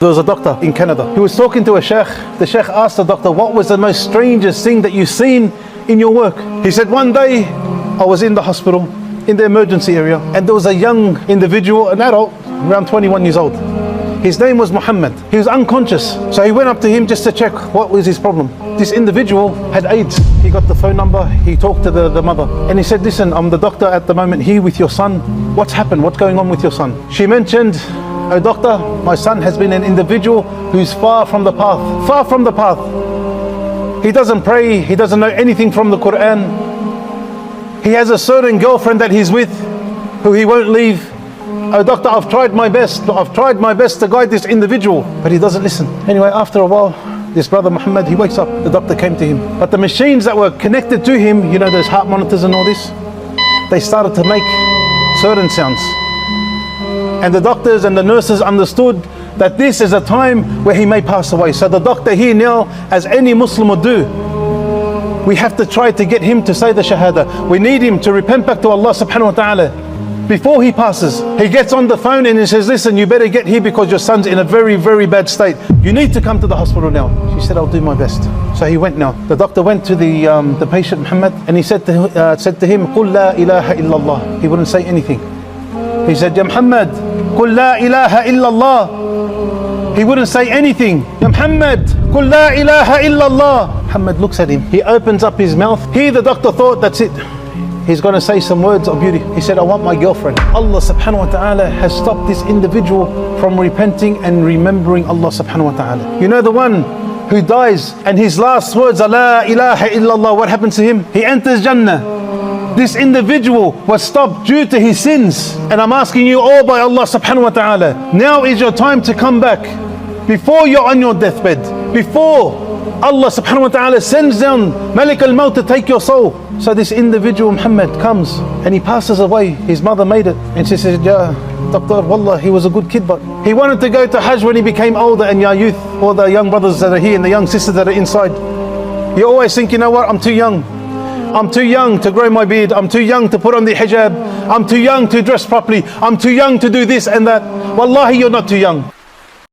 There was a doctor in Canada. He was talking to a sheikh. The sheikh asked the doctor, what was the most strangest thing that you've seen in your work? He said, one day I was in the hospital, in the emergency area, and there was a young individual, an adult, around 21 years old. His name was Muhammad. He was unconscious. So he went up to him just to check what was his problem. This individual had AIDS. He got the phone number, he talked to the mother, and he said, listen, I'm the doctor at the moment here with your son. What's happened? What's going on with your son? She mentioned, oh doctor, my son has been an individual who's far from the path. Far from the path. He doesn't pray, he doesn't know anything from the Quran. He has a certain girlfriend that he's with, who he won't leave. Oh doctor, I've tried my best to guide this individual, but he doesn't listen. Anyway, after a while, this brother Muhammad, he wakes up, the doctor came to him. But the machines that were connected to him, you know, those heart monitors and all this, they started to make certain sounds. And the doctors and the nurses understood that this is a time where he may pass away. So the doctor here now, as any Muslim would do, we have to try to get him to say the Shahada. We need him to repent back to Allah subhanahu wa ta'ala. Before he passes, he gets on the phone and he says, listen, you better get here because your son's in a very, very bad state. You need to come to the hospital now. She said, I'll do my best. So he went now. The doctor went to the patient Muhammad and he said to him, قُل لَا إِلَهَ إِلَّا اللَّهِ. He wouldn't say anything. He said, Ya Muhammad, قُل لَا إِلَهَ إِلَّا اللَّهِ. He wouldn't say anything. Ya Muhammad, قُل لَا إِلَهَ إِلَّا اللَّهِ. Muhammad looks at him. He opens up his mouth. Here the doctor thought, that's it. He's going to say some words of beauty. He said, I want my girlfriend. Allah subhanahu wa ta'ala has stopped this individual from repenting and remembering Allah subhanahu wa ta'ala. You know the one who dies and his last words are La ilaha illallah, what happens to him? He enters Jannah. This individual was stopped due to his sins. And I'm asking you all by Allah subhanahu wa ta'ala, now is your time to come back. Before you're on your deathbed, before Allah subhanahu wa ta'ala sends down Malik al-Maut to take your soul. So this individual Muhammad comes and he passes away. His mother made it and she said, Ya Doctor, Wallah, he was a good kid, but he wanted to go to Hajj when he became older. And ya youth, all the young brothers that are here and the young sisters that are inside, you always think, you know what, I'm too young. I'm too young to grow my beard. I'm too young to put on the hijab. I'm too young to dress properly. I'm too young to do this and that. Wallahi, you're not too young.